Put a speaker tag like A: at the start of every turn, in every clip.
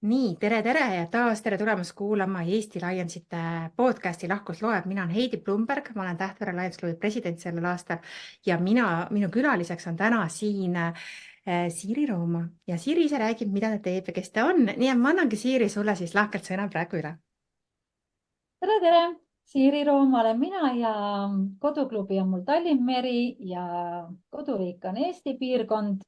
A: Nii, tere ja taas tere tulemast kuulama Eesti Lionsite podcasti Lahkus loeb. Mina olen Heidi Plumberg, ma olen Tähtvere Lions Klubi president sellel aastal ja minu külaliseks on täna siin Siiri Rooma ja Siiri ise räägib, mida ta teeb ja kes ta on. Nii et ma annangi Siiri sulle siis lahkelt sõna praegu üle.
B: tere, tere! Siiri Rooma olen mina ja koduklubi on mul Tallinn-Meri ja koduriik on Eesti piirkond.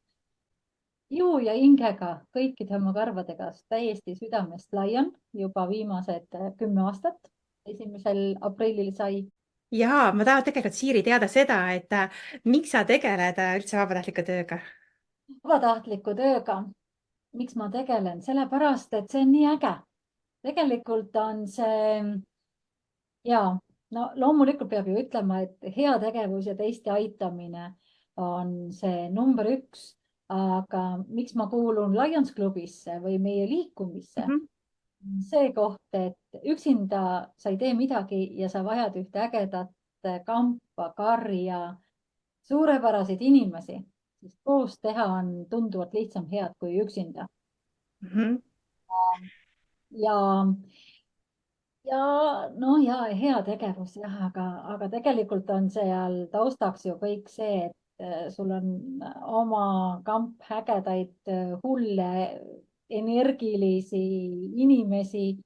B: Juu ja hingega kõikide oma karvadega täiesti südamest Lion juba viimased 10 aastat. 1. aprillil sai.
A: Ja ma tahan tegelikult Siiri teada seda, et miks sa tegeled üldse vabatahtliku tööga?
B: Vabatahtliku tööga. Miks ma tegelen? Sellepärast, et see on nii äge. Tegelikult on see ja no loomulikult peab ju ütlema, et heategevus ja teiste aitamine on see number 1. Aga miks ma kuulun Lions klubisse või meie liikumisse? See koht, et üksinda sa ei tee midagi ja sa vajad ühte ägedat kampa, karja, suurepäraseid inimesi, sest koos teha on tunduvalt lihtsam head kui üksinda. Ja no ja heategevus jah, aga tegelikult on seal taustaks ju kõik see, et sul on oma kamp ägedaid, hulle, energilisi inimesi.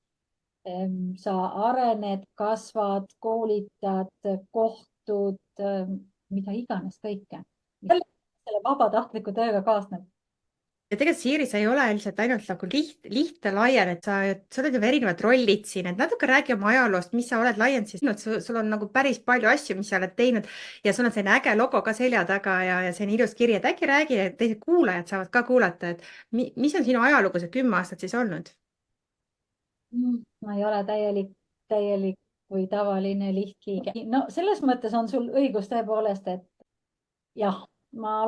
B: Sa arened, kasvad, koolitad, kohtud, mida iganes kõike. Selle vabatahtliku tööga kaasneb.
A: Ja tegelikult Siiri, sa ei ole lihtsalt ainult nagu lihtne Lion, et sa oled ju erinevad rollid siin, et natuke räägi oma ajaloost, mis sa oled Lionsis teinud, sul on nagu päris palju asju, mis sa oled teinud ja sul on selline äge logo ka selja taga ja selline ilus kiri, et äkki räägi, et teised kuulajad saavad ka kuulata, et mis on sinu ajalugu see 10 aastat siis olnud?
B: Ma ei ole täielik või tavaline lihtliige. No selles mõttes on sul õigus tõepoolest, et jah, ma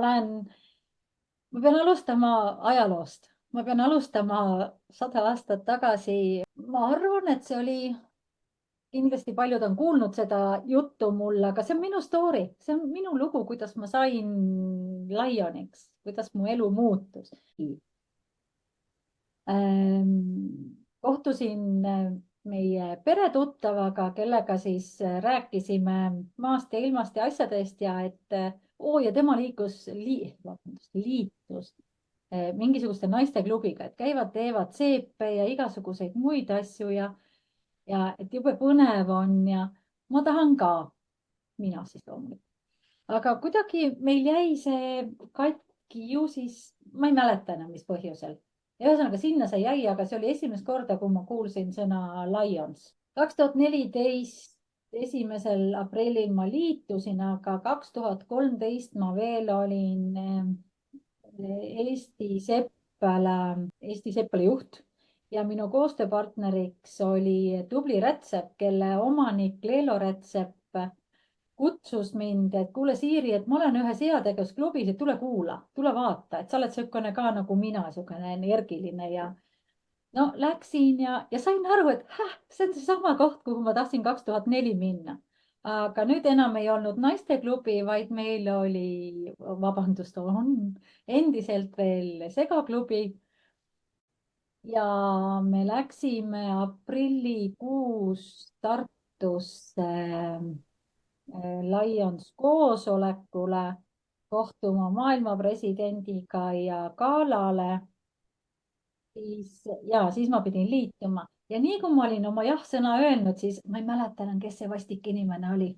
B: pean alustama ajaloost. Ma pean alustama 100 aastat tagasi. Ma arvan, et see oli, kindlasti paljud on kuulnud seda juttu mulle, aga see on minu story. See on minu lugu, kuidas ma sain Lioniks, kuidas mu elu muutus. Kohtusin meie peretuttavaga, kellega siis rääkisime maast ja ilmast ja asjadest ja et ja tema liitus mingisuguste naisteklubiga, et käivad, teevad seepe ja igasuguseid muid asju ja et jube põnev on ja ma tahan ka, mina siis loomulikult. Aga kuidagi meil jäi see katki ju siis, ma ei mäleta enam, mis põhjusel. Ühesõnaga sinna see jäi, aga see oli esimest korda, kui ma kuulsin sõna Lions. 2014. 1. aprillil ma liitusin, aga 2013 ma veel olin Eesti Seppala juht ja minu koostööpartneriks oli Tubli Rätsep, kelle omanik Leelo Rätsep kutsus mind, et kuule Siiri, et ma olen ühes heategevusklubis, et tule kuula, tule vaata, et sa oled niisugune ka nagu mina, niisugune energiline ja no läksin ja sain aru, et see on seesama koht, kuhu ma tahtsin 2004 minna. Aga nüüd enam ei olnud naisteklubi, vaid meil oli, vabandust, on endiselt veel segaklubi. Ja me läksime aprillikuus Tartusse Lions koosolekule kohtuma maailma presidendiga ja galale. Siis ma pidin liituma ja nii kui ma olin oma jah-sõna öelnud, siis ma ei mäleta enam, kes see vastik inimene oli.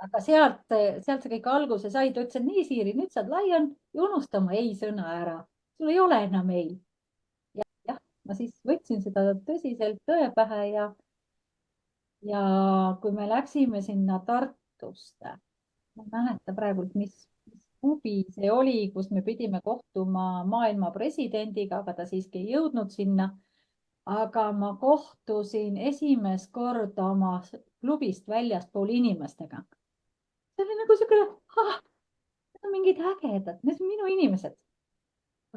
B: Aga sealt see kõik alguse sai, ta ütles, et nii Siiri, nüüd saad Lion ja unusta oma ei-sõna ära. Sul ei ole enam ei. Jah, ma siis võtsin seda tõsiselt tõe pähe ja kui me läksime sinna Tartusse, ma ei mäleta praegu, mis klubi see oli, kus me pidime kohtuma maailma presidendiga, aga ta siiski ei jõudnud sinna. Aga ma kohtusin esimest korda oma klubist väljaspool inimestega. See oli nagu niisugune, need on mingid ägedad, need on minu inimesed.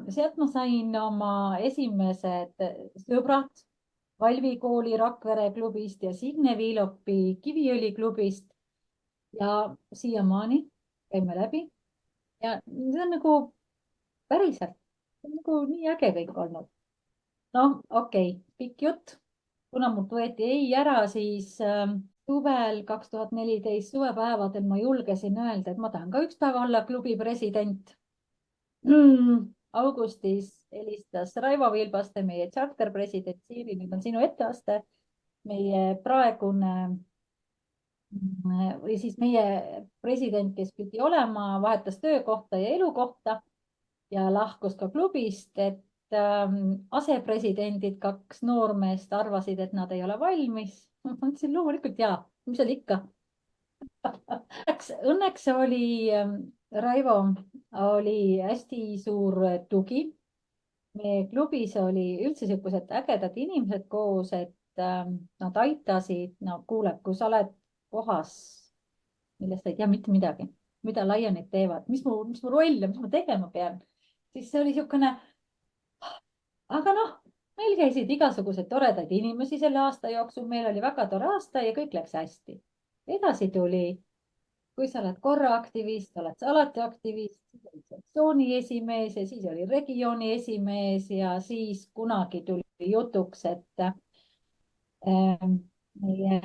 B: Sealt ma sain oma esimesed sõbrad Valvi kooli Rakvere klubist ja Signe Viilopi Kiviõli klubist. Ja siiamaani käime läbi. Ja see on nagu päriselt, see on nagu nii äge kõik olnud. noh, okei, pikk jutt. Kuna mult võeti ei ära, siis suvel 2014 suvepäevadel ma julgesin öelda, et ma tahan ka üks päev olla klubi president. Augustis helistas Raivo Vilbaste, meie charterpresident. Siiri, nüüd on sinu etteaste. Meie praegune või siis meie president, kes pidi olema, vahetas töökohta ja elukohta ja lahkus ka klubist, et asepresidendid, kaks noormeest arvasid, et nad ei ole valmis. Ma mõtlesin loomulikult jaa, mis seal ikka. Õnneks oli Raivo oli hästi suur tugi. Meie klubis oli üldse sellised ägedad inimesed koos, et nad aitasid. No kuule, kui sa oled kohas, millest ei tea mitte midagi, mida Lionid teevad, mis mu roll ja mis ma tegema pean, siis see oli niisugune. Aga noh, meil käisid igasugused toredaid inimesi selle aasta jooksul, meil oli väga tore aasta ja kõik läks hästi. Edasi tuli, kui sa oled korra aktivist, oled sa alati aktivist, siis oli sektsiooni esimees ja siis oli regiooni esimees ja siis kunagi tuli jutuks, et meie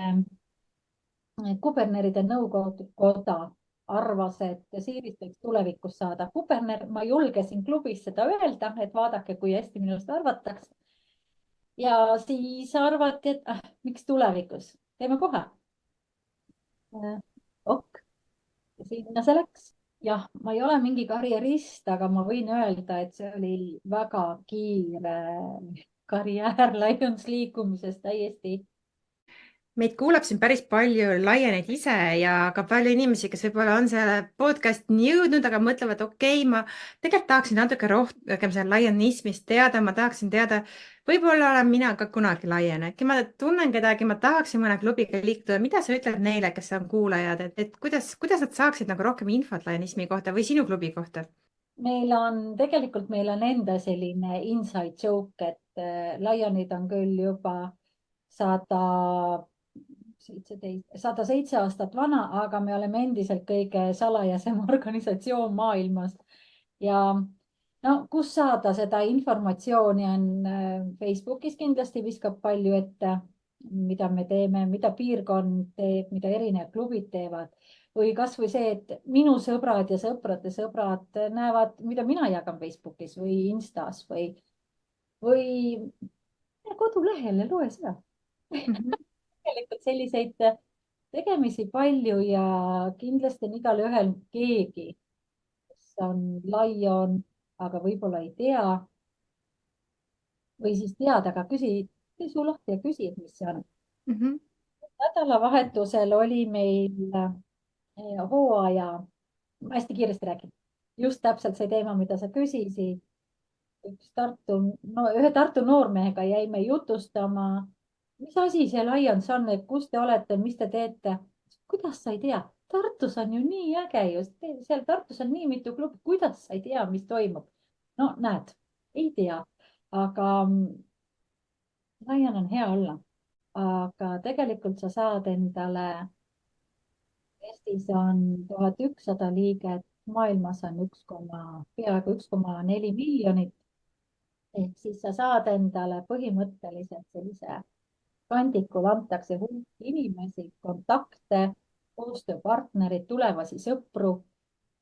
B: kuberneride nõukoda arvas, et Siirist võiks tulevikus saada kuberner. Ma julgesin klubis seda öelda, et vaadake, kui hästi minust arvatakse. Ja siis arvati, et miks tulevikus, teeme kohe. Ok, sinna see läks. Jah, ma ei ole mingi karjerist, aga ma võin öelda, et see oli väga kiire karjäär Lions liikumises täiesti.
A: Meid kuulab siin päris palju Lionid ise ja ka palju inimesi, kes võib-olla on selle podcastini jõudnud, aga mõtlevad, okei, ma tegelikult tahaksin natuke rohkem selle Lionismist teada, ma tahaksin teada, võib-olla olen mina ka kunagi Lion, äkki ma tunnen kedagi, ma tahaksin mõne klubiga liikuda. Mida sa ütled neile, kes on kuulajad, et kuidas nad saaksid nagu rohkem infot Lionismi kohta või sinu klubi kohta?
B: Meil on enda selline inside joke, et Lionid on küll juba 107 aastat vana, aga me oleme endiselt kõige salajasem organisatsioon maailmas. Ja no kus saada seda informatsiooni on Facebookis kindlasti viskab palju ette, mida me teeme, mida piirkond teeb, mida erinevad klubid teevad. Või kasvõi see, et minu sõbrad ja sõprade sõbrad näevad, mida mina jagan Facebookis või Instas või kodulehele, loe seda. Tegelikult selliseid tegemisi palju ja kindlasti on igalühel keegi, kes on Lion, aga võib-olla ei tea. Või siis tead, aga tee suu lahti ja küsi, et mis see on. Nädalavahetusel oli meil hooaja, ma hästi kiiresti räägin, just täpselt see teema, mida sa küsisid. Ühe Tartu noormehega jäime jutustama, mis asi see Lions on, et kus te olete, mis te teete? Kuidas sa ei tea? Tartus on ju nii äge just, seal Tartus on nii mitu klubi, kuidas sa ei tea, mis toimub? No näed, ei tea, aga Lion on hea olla. Aga tegelikult sa saad endale, Eestis on 1100 liiget, maailmas on peaaegu 1,4 miljonit. Ehk siis sa saad endale põhimõtteliselt sellise kandikul antakse hulk inimesi, kontakte, koostööpartnerid, tulevasi sõpru,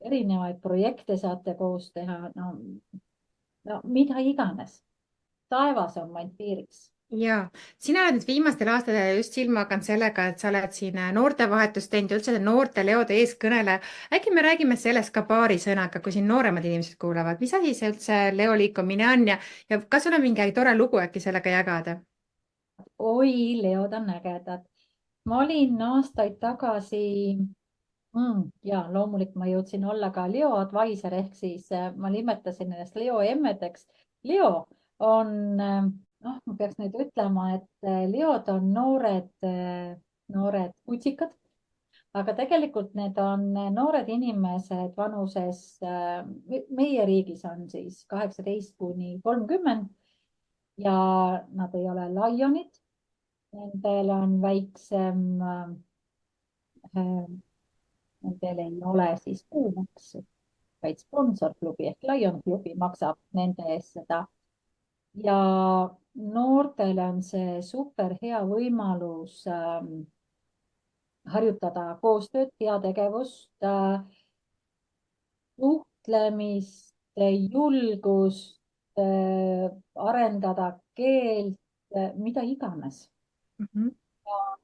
B: erinevaid projekte saate koos teha. No mida iganes. Taevas on vaid piiriks.
A: Ja sina oled nüüd viimastel aastatel just silma hakanud sellega, et sa oled siin noortevahetust teinud ja üldse noorte leode eeskõneleja. Äkki me räägime sellest ka paari sõnaga, kui siin nooremad inimesed kuulavad, mis asi see üldse Leo liikumine on ja kas sul on mingi tore lugu äkki sellega jagada?
B: Oi, leod on ägedad. Ma olin aastaid tagasi ja loomulikult ma jõudsin olla ka Leo advisor ehk siis ma nimetasin ennast Leo emmedeks. Leo on ma peaks nüüd ütlema, et Leod on noored kutsikad, aga tegelikult need on noored inimesed vanuses, meie riigis on siis 18–30 ja nad ei ole Lionid. Nendel on väiksem, nendel ei ole siis kuumaksu, vaid sponsorklubi ehk Lion klubi maksab nende eest seda. Ja noortele on see super hea võimalus harjutada koostööd, heategevust, suhtlemist, julgust, arendada keelt, mida iganes.
A: Mhm.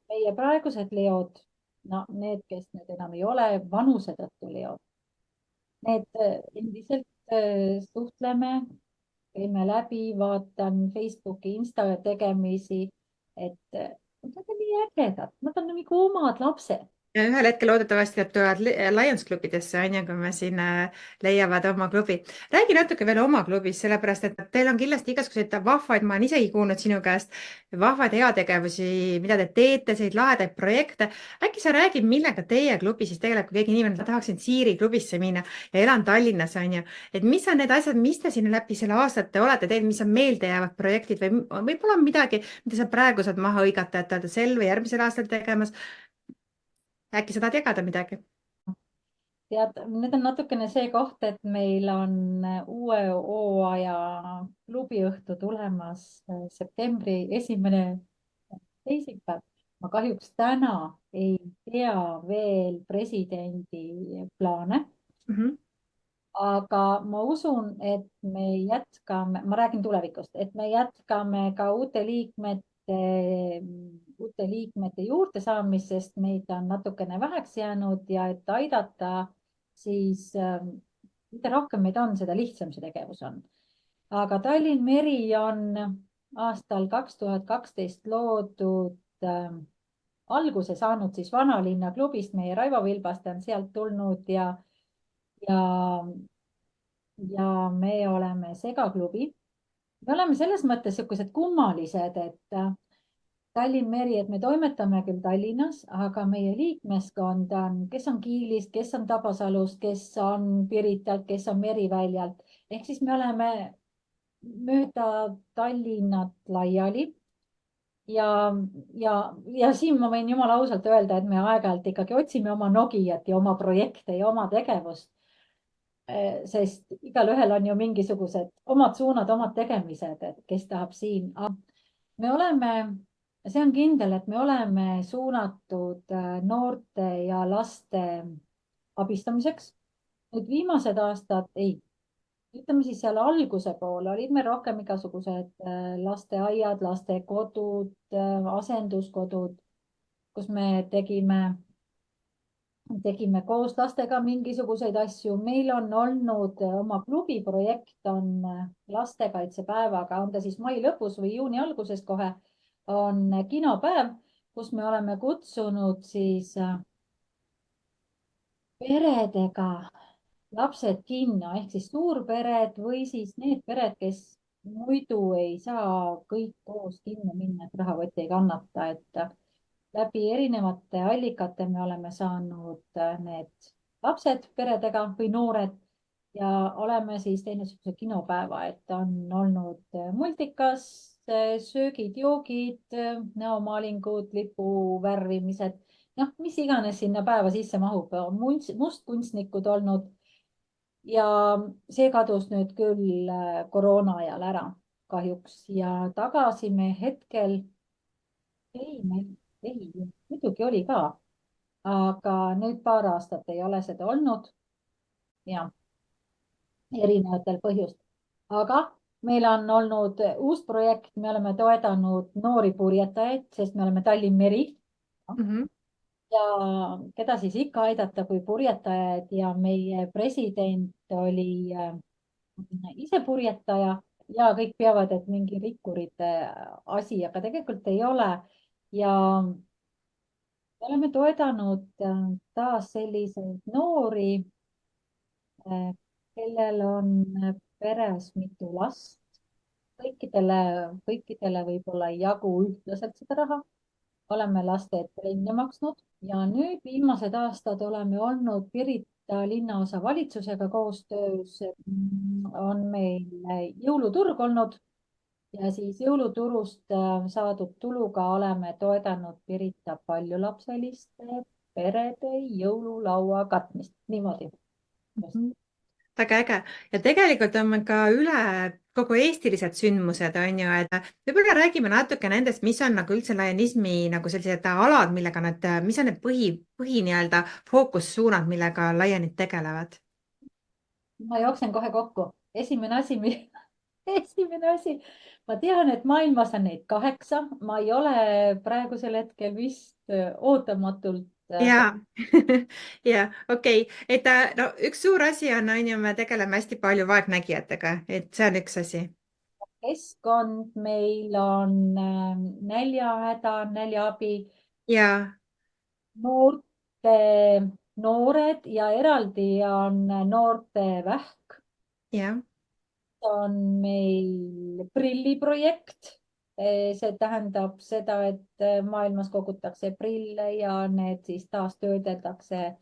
B: Meie praegused leod, no need, kes nüüd enam ei ole vanuse tõttu leod, need endiselt suhtleme, käime läbi, vaatan Facebooki, Insta tegemisi, et nad on nii ägedad, nad on nagu omad lapsed.
A: ja ühel hetkel loodetavasti nad tulevad Lions klubidesse, on ju, kui me siin leiavad oma klubi. räägi natuke veel oma klubist, sellepärast et teil on kindlasti igasuguseid vahvaid, ma olen isegi kuulnud sinu käest, vahvaid heategevusi, mida te teete, selliseid lahedaid projekte. äkki sa räägid, millega teie klubi siis tegeleb, kui keegi inimene, ma tahaksin Siiri klubisse minna ja elan Tallinnas, on ju, et mis on need asjad, mis te siin läbi selle aastate olete teinud, mis on meeldejäävad projektid või võib-olla on midagi, mida sa praegu saad maha hõigata, et oled sel või järgmisel aastal tegemas. Äkki sa tahad jagada midagi?
B: tead, nüüd on natukene see koht, et meil on uue hooaja klubiõhtu tulemas septembri 1. teisipäev. ma kahjuks täna ei tea veel presidendi plaane,
A: Mhm.
B: aga ma usun, et me jätkame, ma räägin tulevikust, et me jätkame ka uute liikmete juurde saamist, sest meid on natukene väheks jäänud ja et aidata, siis mida rohkem meid on, seda lihtsam see tegevus on. aga Tallinn Meri on aastal 2012 loodud alguse saanud siis Vanalinna klubist, meie Raivo Vilbaste on sealt tulnud ja, ja me oleme segaklubi. me oleme selles mõttes niisugused kummalised, et Tallinn Meri, et me toimetame küll Tallinnas, aga meie liikmeskond on, kes on Kiilist, kes on Tabasalust, kes on Piritalt, kes on Meriväljalt. ehk siis me oleme mööda Tallinnat laiali ja siin ma võin jumala ausalt öelda, et me aeg-ajalt ikkagi otsime oma Nokiat ja oma projekte ja oma tegevust. sest igalühel on ju mingisugused omad suunad, omad tegemised, et kes tahab siin. me oleme, see on kindel, et me oleme suunatud noorte ja laste abistamiseks. nüüd viimased aastad, ei, ütleme siis seal alguse poole olid meil rohkem igasugused lasteaiad, lastekodud, asenduskodud, kus me tegime koos lastega mingisuguseid asju. meil on olnud oma klubi projekt on lastekaitsepäevaga, on ta siis mai lõpus või juuni alguses kohe, on kinopäev, kus me oleme kutsunud siis peredega lapsed kinno ehk siis suurpered või siis need pered, kes muidu ei saa kõik koos kinno minna, et rahakott ei kannata, et läbi erinevate allikate me oleme saanud need lapsed peredega või noored ja oleme siis teinud niisuguse kinopäeva, et on olnud multikas, söögid-joogid, näomaalingud, lipu värvimised, noh, mis iganes sinna päeva sisse mahub, mustkunstnikud olnud ja see kadus nüüd küll koroona ajal ära kahjuks ja tagasi me hetkel, ei, muidugi oli ka, aga nüüd paar aastat ei ole seda olnud ja erinevatel põhjustel. aga meil on olnud uus projekt, me oleme toetanud noori purjetajaid, sest me oleme Tallinn Meri
A: Mhm.
B: ja keda siis ikka aidata kui purjetajaid ja meie president oli ise purjetaja ja kõik peavad, et mingi rikkurite asi, aga tegelikult ei ole. ja me oleme toetanud taas selliseid noori, kellel on peres mitu last. kõikidele võib-olla ei jagu ühtlaselt seda raha. oleme laste trenne maksnud ja nüüd viimased aastad oleme olnud Pirita linnaosa valitsusega koostöös. on meil jõuluturg olnud ja siis jõuluturust saadud tuluga oleme toetanud Pirita paljulapseliste perede jõululaua katmist. niimoodi.
A: väga äge ja tegelikult on meil ka üle kogu eestilised sündmused on ju, et võib-olla räägime natuke nendest, mis on nagu üldse laianismi nagu sellised alad, millega nad, mis on need põhi nii-öelda fookussuunad, millega laianid tegelevad?
B: ma jooksen kohe kokku. Esimene asi, esimene asi, ma tean, et maailmas on neid 8, ma ei ole praegusel hetkel vist ootamatult
A: ja ja okei, et no üks suur asi on ju, me tegeleme hästi palju vaegnägijatega, et see on üks asi.
B: keskkond, meil on näljahäda, näljaabi,
A: ja,
B: noorte, noored ja eraldi on noorte vähk,
A: ja,
B: on meil prilliprojekt. See tähendab seda, et maailmas kogutakse prille ja need siis taastöödeldakse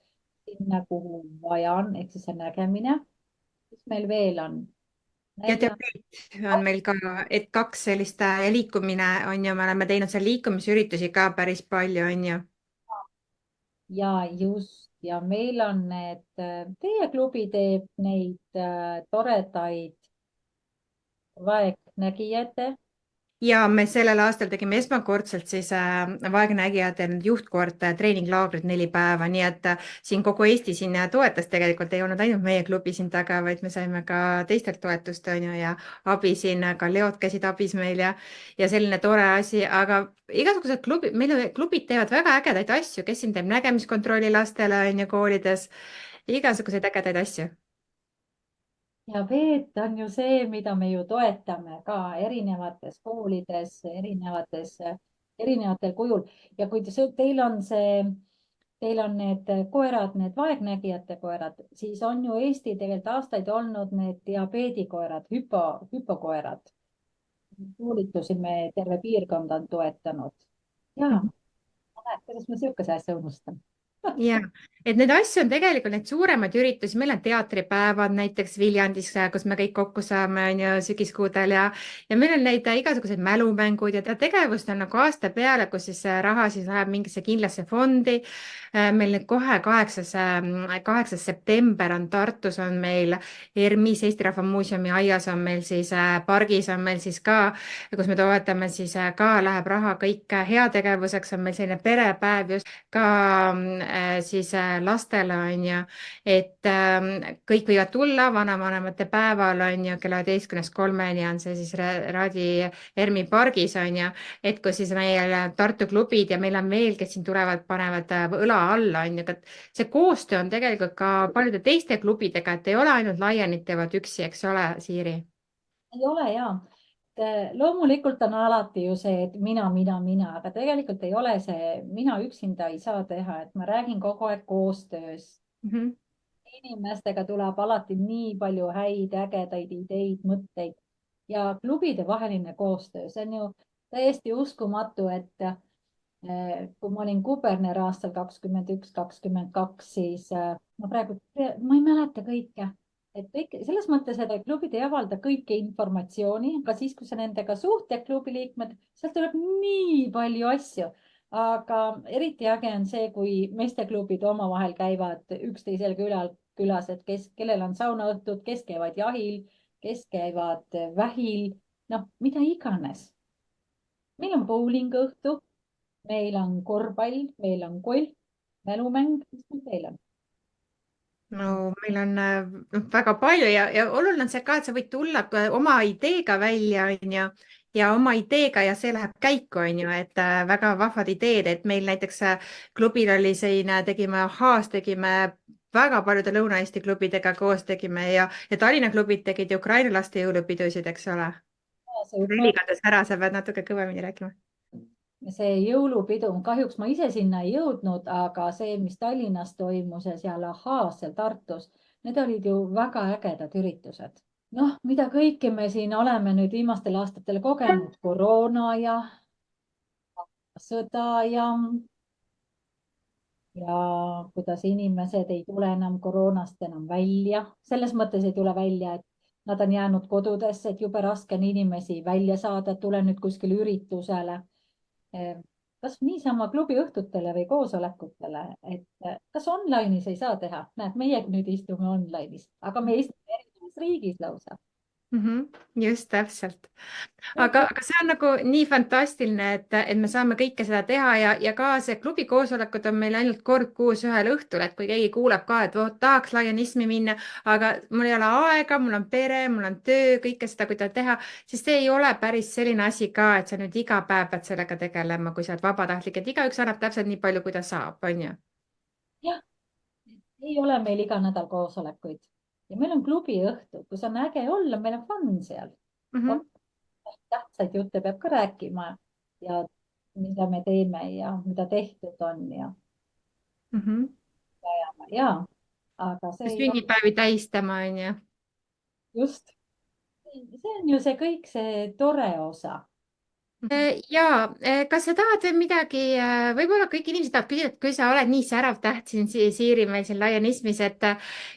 B: sinna, kuhu vaja on, ehk siis see nägemine. mis meil veel on?
A: ja
B: nälja
A: diabeet on meil ka, et kaks sellist liikumine on ju, me oleme teinud seal liikumisüritusi ka päris palju, on ju.
B: ja just ja meil on need, teie klubi teeb neid toredaid vaegnägijate.
A: ja me sellel aastal tegime esmakordselt siis vaegnägijate juhtkord treeninglaagrit 4 päeva, nii et siin kogu Eesti siin toetas, tegelikult ei olnud ainult meie klubi siin taga, vaid me saime ka teistelt toetust, on ju, ja abi siin, ka Leod käisid abis meil ja selline tore asi, aga igasugused klubid, meil klubid teevad väga ägedaid asju, kes siin teeb nägemiskontrolli lastele, on ju, koolides, igasuguseid ägedaid asju.
B: diabeet on ju see, mida me ju toetame ka erinevates koolides, erinevatel kujul ja kui teil on see, teil on need koerad, need vaegnägijate koerad, siis on ju Eesti tegelikult aastaid olnud need diabeedikoerad, hüpokoerad. koolitusi me terve piirkond on toetanud. ja, näed, kuidas ma sihukese asja unustan.
A: ja, et neid asju on tegelikult neid suuremaid üritusi, meil on teatripäevad näiteks Viljandis, kus me kõik kokku saame, on ju, sügiskuudel ja meil on neid igasuguseid mälumängud ja tegevust on nagu aasta peale, kus siis raha siis läheb mingisse kindlasse fondi. meil nüüd kohe 8. september on Tartus on meil ERMis, Eesti Rahva Muuseumi aias on meil siis pargis on meil siis ka, kus me toetame siis ka läheb raha kõik heategevuseks, on meil selline perepäev just ka siis lastele on ju, et kõik võivad tulla vanavanemate päeval on ju kella 11-3 on see siis Raadi ERMi pargis on ju, et kus siis meil Tartu klubid ja meil on veel, kes siin tulevad, panevad õla alla on ju, et see koostöö on tegelikult ka paljude teiste klubidega, et ei ole ainult Lionid teevad üksi, eks ole, Siiri?
B: ei ole ja. loomulikult on alati ju see, et mina, aga tegelikult ei ole see, mina üksinda ei saa teha, et ma räägin kogu aeg koostöös. inimestega tuleb alati nii palju häid, ägedaid ideid, mõtteid ja klubide vaheline koostöö, see on ju täiesti uskumatu, et kui ma olin kuberner aastal 21, 22, siis ma praegu, ma ei mäleta kõike, et kõik selles mõttes, et klubid ei avalda kõike informatsiooni, aga siis, kui sa nendega suhtled, klubi liikmed, sealt tuleb nii palju asju. aga eriti äge on see, kui meesteklubid omavahel käivad üksteisel külas, et kellel on saunaõhtud, kes käivad jahil, kes käivad vähil, noh, mida iganes. meil on bowlingõhtu, meil on korvpall, meil on golf, mälumäng, mis meil veel on?
A: no meil on väga palju ja oluline on see ka, et sa võid tulla oma ideega välja, on ju, ja oma ideega ja see läheb käiku, on ju, et väga vahvad ideed, et meil näiteks klubil oli selline, tegime Ahaas, tegime väga paljude Lõuna-Eesti klubidega koos tegime ja Tallinna klubid tegid Ukraina laste jõulupidusid, eks ole. Helikades ära, sa pead natuke kõvemini rääkima.
B: see jõulupidu, kahjuks ma ise sinna ei jõudnud, aga see, mis Tallinnas toimus ja seal Ahaas, seal Tartus, need olid ju väga ägedad üritused. noh, mida kõike me siin oleme nüüd viimastel aastatel kogenud, koroona ja sõda ja kuidas inimesed ei tule enam koroonast enam välja. selles mõttes ei tule välja, et nad on jäänud kodudesse, et jube raske on inimesi välja saada, et tule nüüd kuskile üritusele. kas niisama klubi õhtutele või koosolekutele, et kas online'is ei saa teha? näed, meie nüüd istume online'is, aga me istume erinevas riigis lausa.
A: Just täpselt.
B: Võib-olla
A: Aga see on nagu nii fantastiline, et me saame kõike seda teha ja ka see klubi koosolekud on meil ainult kord kuus ühel õhtul, et kui keegi kuuleb ka, et vot tahaks laienismi minna, aga mul ei ole aega, mul on pere, mul on töö, kõike seda, kuidas teha, siis see ei ole päris selline asi ka, et sa nüüd iga päev pead sellega tegelema, kui sa oled vabatahtlik, et igaüks annab täpselt nii palju, kui ta saab, on ju.
B: jah, ei ole meil iga nädal koosolekuid ja meil on klubiõhtud, kus on äge olla, meil on fun seal.
A: Mhm,
B: Tähtsaid jutte peab ka rääkima ja mida me teeme ja mida tehtud on
A: mhm.
B: ja, aga see ei ole
A: Sünnipäevi tähistama, on ju.
B: just, see on ju see kõik see tore osa.
A: Ja kas sa tahad veel midagi, võib-olla kõik inimesed tahavad küsida, et kui sa oled nii särav täht siin Siiri meil siin laienismis, et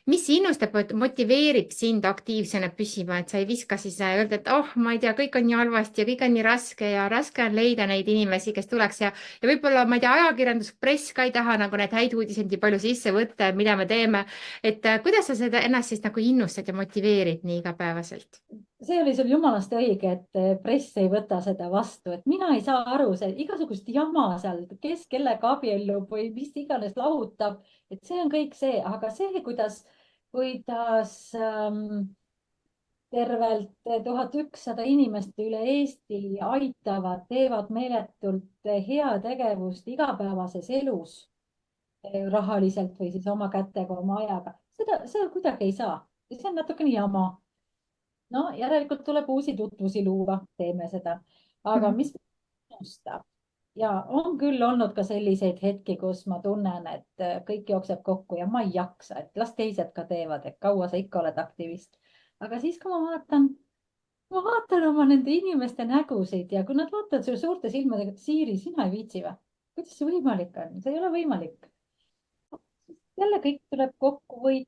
A: mis innustab, motiveerib sind aktiivsena püsima, et sa ei viska siis öelda, et oh, ma ei tea, kõik on nii halvasti ja kõik on nii raske ja raske on leida neid inimesi, kes tuleks ja võib-olla, ma ei tea, ajakirjandus, press ka ei taha nagu neid häid uudiseid nii palju sisse võtta, mida me teeme. Et kuidas sa seda ennast siis nagu innustad ja motiveerid nii igapäevaselt?
B: See oli sul jumalast õige, et press ei võta seda vastu, et mina ei saa aru, see igasugust jama seal, kes kellega abiellub või mis iganes lahutab, et see on kõik see, aga see, kuidas tervelt 1100 inimest üle Eesti aitavad, teevad meeletult heategevust igapäevases elus, rahaliselt või siis oma kätega, oma ajaga, seda kuidagi ei saa. see on natukene jama. No järelikult tuleb uusi tutvusi luua, teeme seda. Aga mis minustab? Ja on küll olnud ka selliseid hetki, kus ma tunnen, et kõik jookseb kokku ja ma ei jaksa, et las teised ka teevad, et kaua sa ikka oled aktivist. Aga siis, kui ma vaatan oma nende inimeste nägusid ja kui nad vaatavad sulle suurte silmadega, et Siiri, sina ei viitsi või? Kuidas see võimalik on? See ei ole võimalik. Jälle kõik tuleb kokku või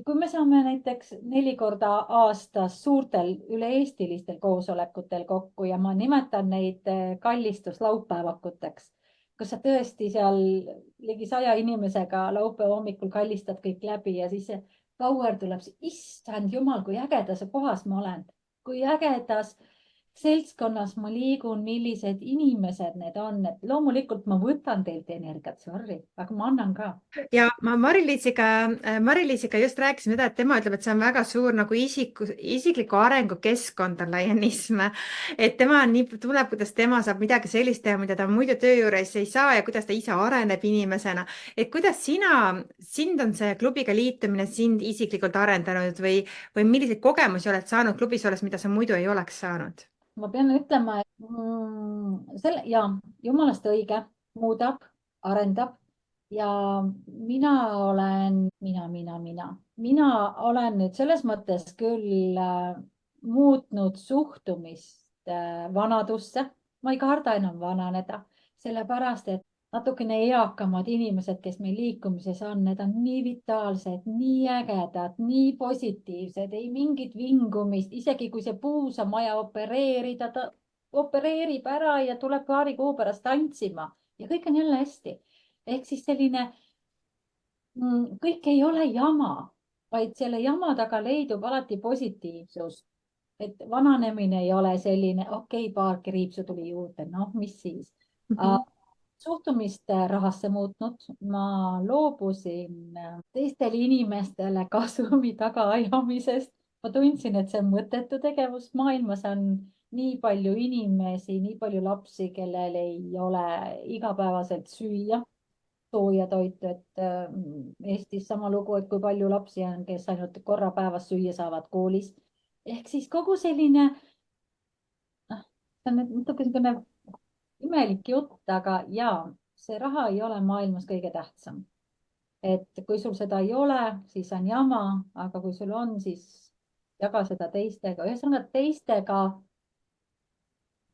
B: kui me saame näiteks 4 korda aastas suurtel üle-eestilistel koosolekutel kokku ja ma nimetan neid kallistuslaupäevakuteks, kus sa tõesti seal ligi 100 inimesega laupäeva hommikul kallistad kõik läbi ja siis see power tuleb, issand jumal, kui ägedas kohas ma olen, kui ägedas seltskonnas ma liigun, millised inimesed need on, et loomulikult ma võtan teilt energiat, sorry, aga ma annan ka.
A: ja ma Mari-Liisiga just rääkisin seda, et tema ütleb, et see on väga suur nagu isikliku arengu keskkond on laienism. Et tema on nii, tunneb, kuidas tema saab midagi sellist teha, mida ta muidu töö juures ei saa ja kuidas ta ise areneb inimesena. Et kuidas sind on see klubiga liitumine sind isiklikult arendanud või milliseid kogemusi oled saanud klubis olles, mida sa muidu ei oleks saanud?
B: Ma pean ütlema, et selle ja jumalast õige, muudab, arendab ja mina olen nüüd selles mõttes küll muutnud suhtumist vanadusse. Ma ei karda enam vananeda, sellepärast et natukene eakamad inimesed, kes meil liikumises on, need on nii vitaalsed, nii ägedad, nii positiivsed, ei mingit vingumist, isegi kui see puus on vaja opereerida, ta opereerib ära ja tuleb paari kuu pärast tantsima ja kõik on jälle hästi. ehk siis selline, kõik ei ole jama, vaid selle jama taga leidub alati positiivsus. et vananemine ei ole selline, okei, paar kriipsu tuli juurde, noh, mis siis suhtumist rahasse muutnud. Ma loobusin teistele inimestele kasumi tagaajamisest. Ma tundsin, et see on mõttetu tegevus. Maailmas on nii palju inimesi, nii palju lapsi, kellel ei ole igapäevaselt süüa, sooja toitu, et Eestis sama lugu, et kui palju lapsi on, kes ainult korra päevas süüa saavad koolis. Ehk siis kogu selline, see on natuke niisugune imelik jutt, aga jaa, see raha ei ole maailmas kõige tähtsam. Et kui sul seda ei ole, siis on jama, aga kui sul on, siis jaga seda teistega. ühesõnaga teistega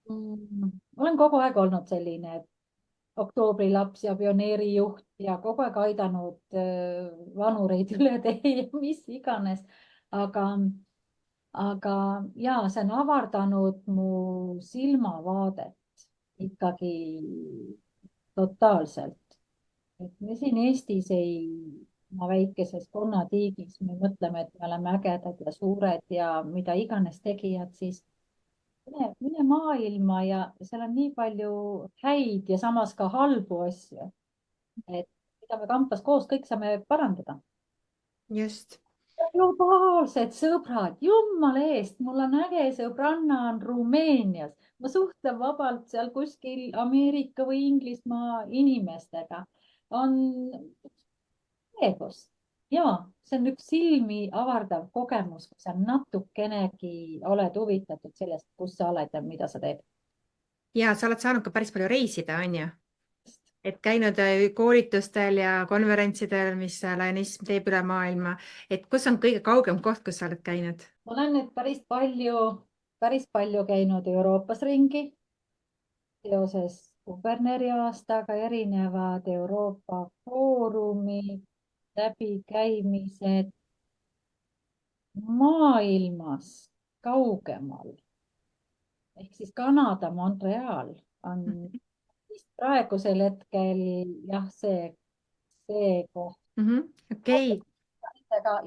B: olen kogu aeg olnud selline oktoobrilaps ja pioneerijuht ja kogu aeg aidanud vanureid üle tee ja mis iganes. aga, aga jaa, see on avardanud mu silmavaadet ikkagi totaalselt. et me siin Eestis oma väikeses konnatiigis me mõtleme, et me oleme ägedad ja suured ja mida iganes tegijad, siis mine maailma ja seal on nii palju häid ja samas ka halbu asju, et mida me kampas koos kõik saame parandada.
A: just.
B: Globaalsed sõbrad, jumala eest, mul on äge sõbranna on Rumeenias, ma suhtlen vabalt seal kuskil Ameerika või Inglismaa inimestega. on Legos ja see on üks silmi avardav kogemus, kui sa natukenegi oled huvitatud sellest, kus sa oled ja mida sa teed.
A: Ja sa oled saanud ka päris palju reisida, on ju? Et käinud koolitustel ja konverentsidel, mis Lionism teeb üle maailma. Et kus on kõige kaugem koht, kus sa oled käinud?
B: ma olen nüüd päris palju käinud Euroopas ringi seoses kuberneri aastaga, erinevad Euroopa foorumid, läbikäimised maailmas kaugemal ehk siis Kanada, Montreal on vist praegusel hetkel jah, see koht.
A: Okei.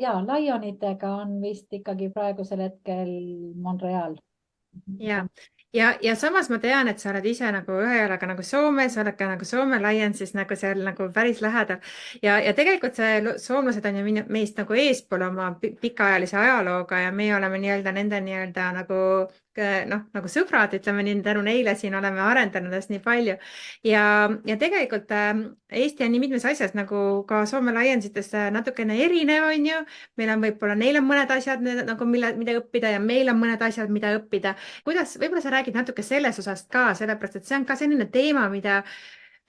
B: Ja Lionitega on vist ikkagi praegusel hetkel Montreal.
A: Ja samas ma tean, et sa oled ise nagu ühe jalaga nagu Soomes, oled ka nagu Soome Lionsis nagu seal nagu päris lähedal. Ja tegelikult soomlased on ju meist nagu eespool oma pikaajalise ajalooga ja meie oleme nii-öelda nende nii-öelda nagu sõbrad, ütleme nii, tänu neile siin oleme arendanud ennast nii palju. Ja tegelikult Eesti on nii mitmes asjas nagu ka Soome Lionsitest natukene erinev, on ju. Meil on võib-olla, neil on mõned asjad nagu mida õppida ja meil on mõned asjad, mida õppida. Kuidas, võib-olla sa räägid natuke sellest osast ka, sellepärast et see on ka selline teema, mida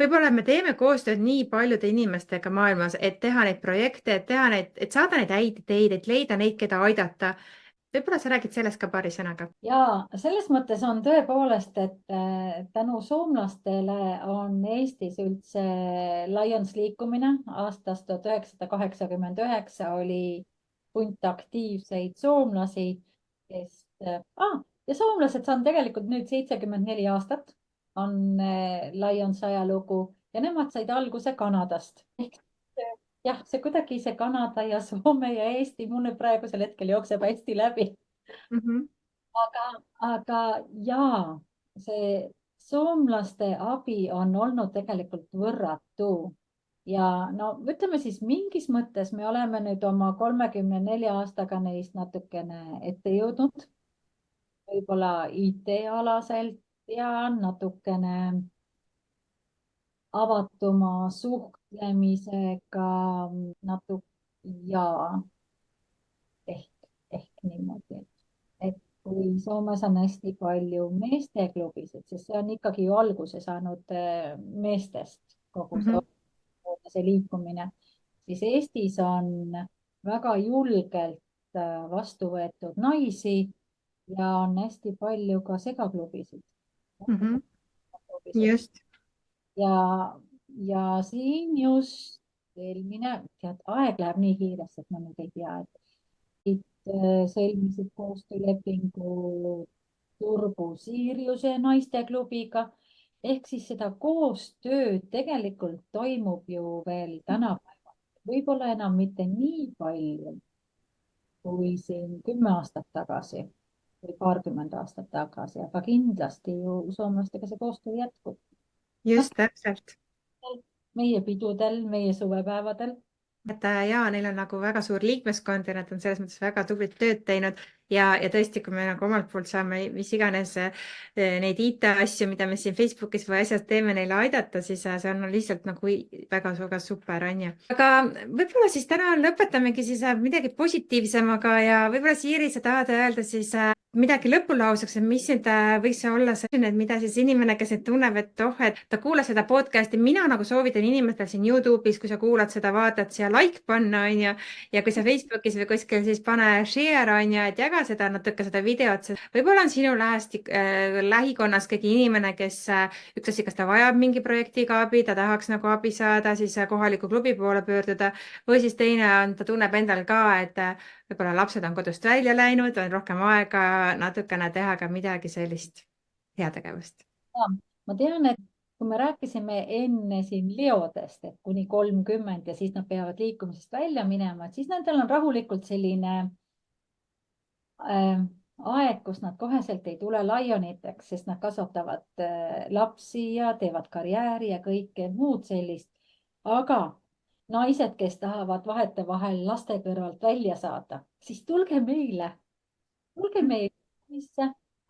A: võib-olla me teeme koostööd nii paljude inimestega maailmas, et teha neid projekte, et saada neid häid ideid, et leida neid, keda aidata. Võib-olla sa räägid sellest ka paari sõnaga.
B: Ja selles mõttes on tõepoolest, et tänu soomlastele on Eestis üldse Lions liikumine. Aastast 1989 oli punt aktiivseid soomlasi, kes ja soomlased, see on tegelikult nüüd 74 aastat on Lions ajalugu ja nemad said alguse Kanadast. Ehk jah, see kuidagi see Kanada ja Soome ja Eesti mul nüüd praegusel hetkel jookseb hästi läbi. Aga jaa, see soomlaste abi on olnud tegelikult võrratu. Ja no ütleme siis mingis mõttes me oleme nüüd oma 34 aastaga neist natukene ette jõudnud. Võib-olla IT-alaselt ja natukene avatuma suhtlemisega ja ehk niimoodi, et kui Soomes on hästi palju meesteklubisid, sest see on ikkagi ju alguse saanud meestest kogu see liikumine, siis Eestis on väga julgelt vastu võetud naisi ja on hästi palju ka segaklubisid.
A: Just.
B: Ja siin just eelmine, tead, aeg läheb nii kiiresti, et ma nüüd ei tea, et sõlmisid koostöölepingu Turbu Siriuse naisteklubiga. Ehk siis seda koostööd tegelikult toimub ju veel tänapäeval. Võib-olla enam mitte nii palju kui siin 10 aastat tagasi või paarkümmend aastat tagasi, aga kindlasti ju soomlastega see koostöö jätkub.
A: Just täpselt.
B: Meie pidudel, meie suvepäevadel.
A: Et ja neil on nagu väga suur liikmeskond ja nad on selles mõttes väga tublit tööd teinud ja tõesti, kui me nagu omalt poolt saame mis iganes neid IT-asju, mida me siin Facebookis või asjad teeme neile aidata, siis see on lihtsalt nagu väga super, on ju. Aga võib-olla siis täna lõpetamegi siis midagi positiivsemaga ja võib-olla Siiri, sa tahad öelda siis midagi lõpulauseks, et mis nüüd võiks olla see, mida siis inimene, kes nüüd tunneb, et et ta kuulas seda podcast'i, mina nagu soovitan inimestel siin YouTube'is, kui sa kuulad seda, vaatad siia like panna, on ju, ja kui sa Facebookis või kuskil siis pane share, on ju, et jaga seda natuke seda videot. Võib-olla on sinu lähikonnas keegi inimene, kes üks asi, kas ta vajab mingi projektiga abi, ta tahaks nagu abi saada, siis kohaliku klubi poole pöörduda või siis teine on, ta tunneb endal ka, et võib-olla lapsed on kodust välja läinud, on rohkem aega natukene teha ka midagi sellist heategevust.
B: Ma tean, et kui me rääkisime enne siin leodest, et kuni 30 ja siis nad peavad liikumisest välja minema, et siis nendel on rahulikult selline äh, aeg, kus nad koheselt ei tule lioniteks, sest nad kasvatavad lapsi ja teevad karjääri ja kõike muud sellist. aga naised, kes tahavad vahetevahel laste kõrvalt välja saada, siis tulge meile, mis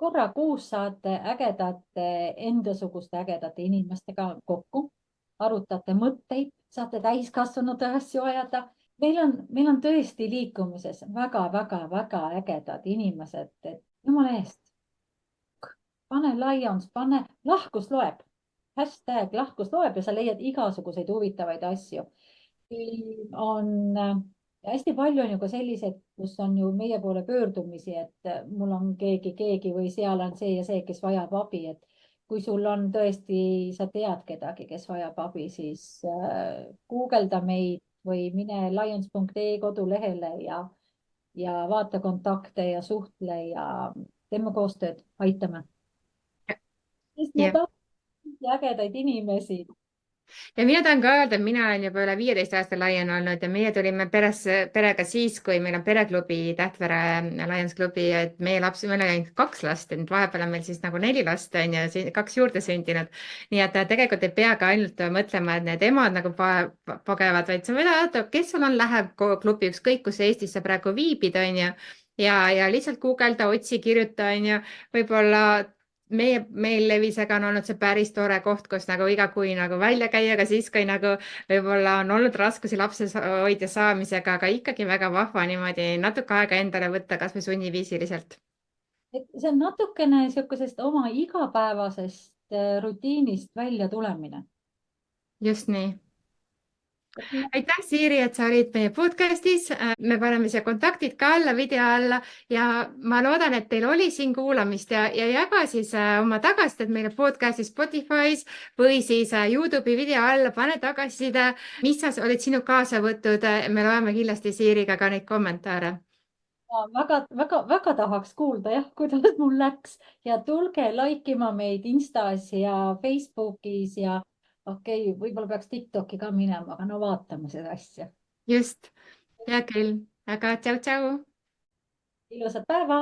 B: korra kuus saate ägedate, endasuguste ägedate inimestega kokku, arutate mõtteid, saate täiskasvanute asju ajada. meil on tõesti liikumises väga-väga-väga ägedad inimesed, et jumala eest, pane Lions, pane lahkus loeb, hashtag lahkus loeb ja sa leiad igasuguseid huvitavaid asju. on hästi palju on ju ka selliseid, kus on ju meie poole pöördumisi, et mul on keegi või seal on see ja see, kes vajab abi, et kui sul on tõesti, sa tead kedagi, kes vajab abi, siis guugelda meid või mine lions.ee kodulehele ja vaata kontakte ja suhtle ja teeme koostööd, aitame. sest nad
A: jah.
B: on ägedaid inimesi.
A: Ja mina tahan ka öelda, et mina olen juba üle 15 aasta Lion olnud ja meie tulime perega siis, kui meil on pereklubi, Tähtvere Lions klubi, et meil oli ainult 2 last ja nüüd vahepeal on meil siis nagu 4 last on ju, 2 juurde sündinud. nii et tegelikult ei peagi ainult mõtlema, et need emad nagu pagevad, vaid sa võid vaadata, kes sul on läheb klubi, ükskõik kus Eestis sa praegu viibid, on ju. ja lihtsalt guugelda, otsi, kirjuta, on ju, võib-olla meil Levisega on olnud see päris tore koht, kus nagu iga kui nagu välja käia, aga siis, kui nagu võib-olla on olnud raskusi lapsehoidja saamisega, aga ikkagi väga vahva niimoodi natuke aega endale võtta, kasvõi sunniviisiliselt.
B: et see on natukene niisugusest oma igapäevasest rutiinist välja tulemine.
A: just nii. aitäh, Siiri, et sa olid meie podcastis. me paneme siia kontaktid ka alla, video alla ja ma loodan, et teil oli siin kuulamist ja jaga siis oma tagasisidet meile podcasti Spotify's või siis Youtube'i video alla, pane tagasiside, mis sa olid sinu kaasa võtnud. me loeme kindlasti Siiriga ka neid kommentaare.
B: väga tahaks kuulda jah, kuidas mul läks ja tulge laikima meid Instas ja Facebookis ja okei, võib-olla peaks TikTok'i ka minema, aga no vaatame seda asja.
A: just, hea küll, aga tšau-tšau.
B: ilusat päeva.